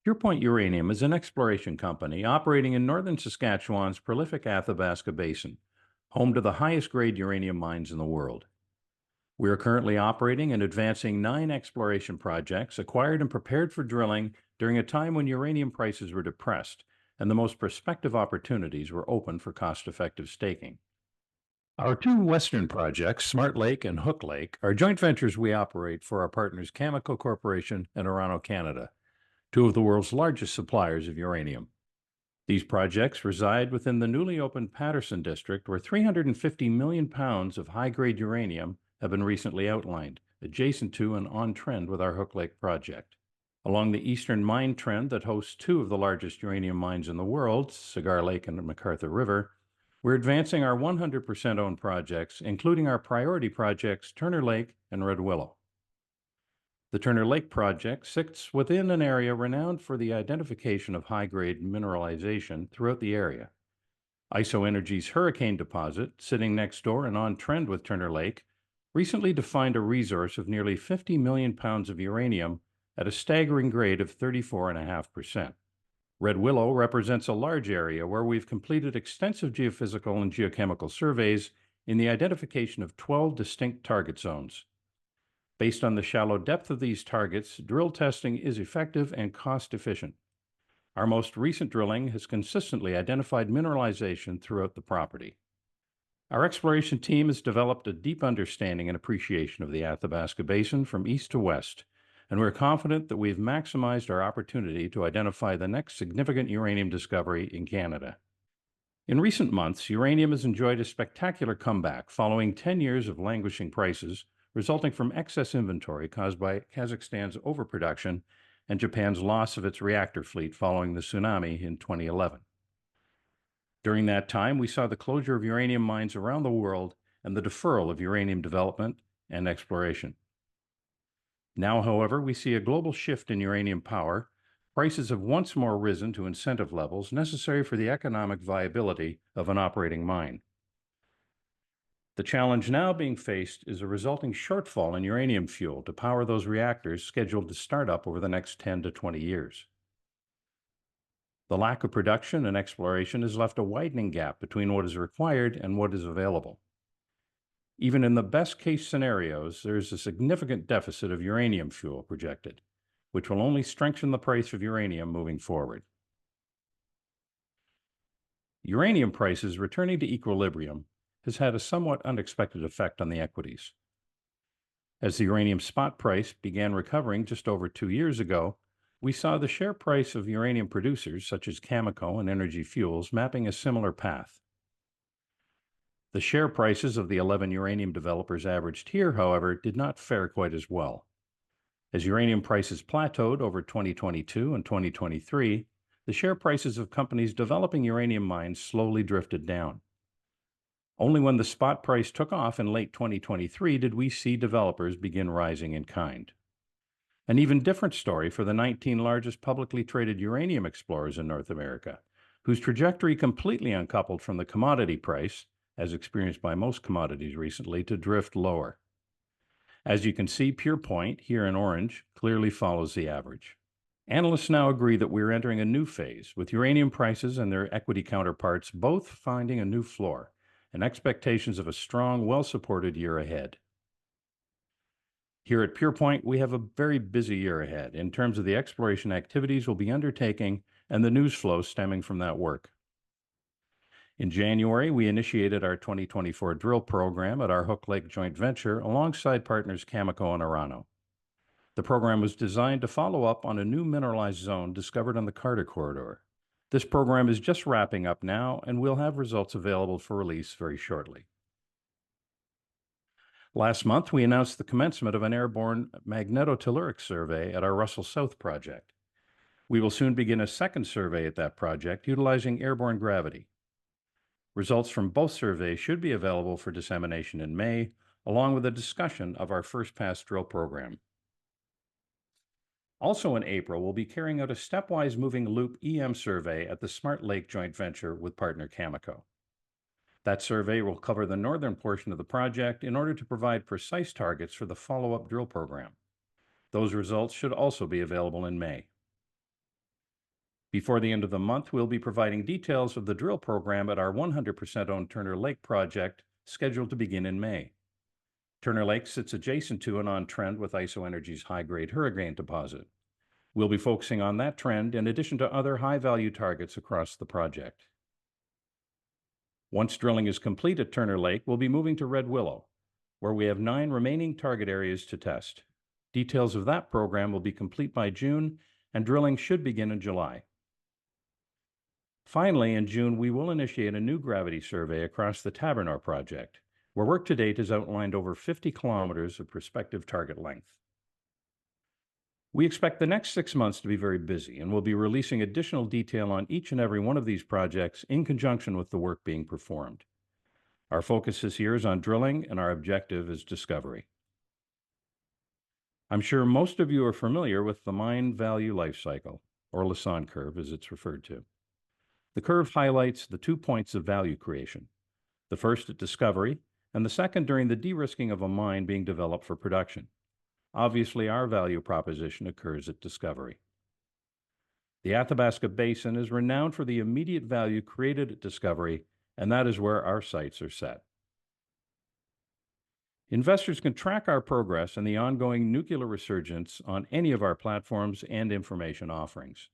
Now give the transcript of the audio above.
Purepoint Uranium is an exploration company operating in northern Saskatchewan's prolific Athabasca Basin, home to the highest grade uranium mines in the world. We are currently operating and advancing 9 exploration projects acquired and prepared for drilling during a time when uranium prices were depressed and the most prospective opportunities were open for cost-effective staking. Our 2 western projects, Smart Lake and Hook Lake, are joint ventures we operate for our partners Cameco Corporation and Orano Canada, 2 of the world's largest suppliers of uranium. These projects reside within the newly opened Patterson District, where 350 million pounds of high-grade uranium have been recently outlined, adjacent to and on trend with our Hook Lake project. Along the eastern mine trend that hosts 2 of the largest uranium mines in the world, Cigar Lake and McArthur River, we're advancing our 100% owned projects, including our priority projects Turner Lake and Red Willow. The Turner Lake project sits within an area renowned for the identification of high-grade mineralization throughout the area. IsoEnergy's Hurricane deposit, sitting next door and on trend with Turner Lake, recently defined a resource of nearly 50 million pounds of uranium at a staggering grade of 34.5%. Red Willow represents a large area where we've completed extensive geophysical and geochemical surveys in the identification of 12 distinct target zones. Based on the shallow depth of these targets, drill testing is effective and cost-efficient. Our most recent drilling has consistently identified mineralization throughout the property. Our exploration team has developed a deep understanding and appreciation of the Athabasca Basin from east to west, and we're confident that we've maximized our opportunity to identify the next significant uranium discovery in Canada. In recent months, uranium has enjoyed a spectacular comeback following 10 years of languishing prices, resulting from excess inventory caused by Kazakhstan's overproduction and Japan's loss of its reactor fleet following the tsunami in 2011. During that time, we saw the closure of uranium mines around the world and the deferral of uranium development and exploration. Now, however, we see a global shift in uranium power. Prices have once more risen to incentive levels necessary for the economic viability of an operating mine. The challenge now being faced is a resulting shortfall in uranium fuel to power those reactors scheduled to start up over the next 10 to 20 years. The lack of production and exploration has left a widening gap between what is required and what is available. Even in the best-case scenarios, there is a significant deficit of uranium fuel projected, which will only strengthen the price of uranium moving forward. Uranium prices returning to equilibrium has had a somewhat unexpected effect on the equities. As the uranium spot price began recovering just over 2 years ago, we saw the share price of uranium producers such as Cameco and Energy Fuels mapping a similar path. The share prices of the 11 uranium developers averaged here, however, did not fare quite as well. As uranium prices plateaued over 2022 and 2023, the share prices of companies developing uranium mines slowly drifted down. Only when the spot price took off in late 2023 did we see developers begin rising in kind. An even different story for the 19 largest publicly traded uranium explorers in North America, whose trajectory completely uncoupled from the commodity price, as experienced by most commodities recently, to drift lower. As you can see, Purepoint, here in orange, clearly follows the average. Analysts now agree that we're entering a new phase, with uranium prices and their equity counterparts both finding a new floor, and expectations of a strong, well-supported year ahead. Here at Purepoint, we have a very busy year ahead in terms of the exploration activities we'll be undertaking and the news flow stemming from that work. In January, we initiated our 2024 drill program at our Hook Lake joint venture alongside partners Cameco and Orano. The program was designed to follow up on a new mineralized zone discovered on the Carter Corridor. This program is just wrapping up now, and we'll have results available for release very shortly. Last month, we announced the commencement of an airborne magnetotelluric survey at our Russell South project. We will soon begin a second survey at that project utilizing airborne gravity. Results from both surveys should be available for dissemination in May, along with a discussion of our first pass drill program. Also in April, we'll be carrying out a stepwise moving loop EM survey at the Smart Lake joint venture with partner Cameco. That survey will cover the northern portion of the project in order to provide precise targets for the follow-up drill program. Those results should also be available in May. Before the end of the month, we'll be providing details of the drill program at our 100% owned Turner Lake project, scheduled to begin in May. Turner Lake sits adjacent to and on trend with IsoEnergy's high-grade Hurricane deposit. We'll be focusing on that trend in addition to other high-value targets across the project. Once drilling is complete at Turner Lake, we'll be moving to Red Willow, where we have 9 remaining target areas to test. Details of that program will be complete by June, and drilling should begin in July. Finally, in June, we will initiate a new gravity survey across the Tabernor project, where work to date has outlined over 50 kilometers of prospective target length. We expect the next 6 months to be very busy, and we'll be releasing additional detail on each and every one of these projects in conjunction with the work being performed. Our focus this year is on drilling, and our objective is discovery. I'm sure most of you are familiar with the mine value life cycle, or Lassonde curve as it's referred to. The curve highlights the 2 points of value creation, the first at discovery, and the second during the de-risking of a mine being developed for production. Obviously, our value proposition occurs at discovery. The Athabasca Basin is renowned for the immediate value created at discovery, and that is where our sights are set. Investors can track our progress and the ongoing nuclear resurgence on any of our platforms and information offerings.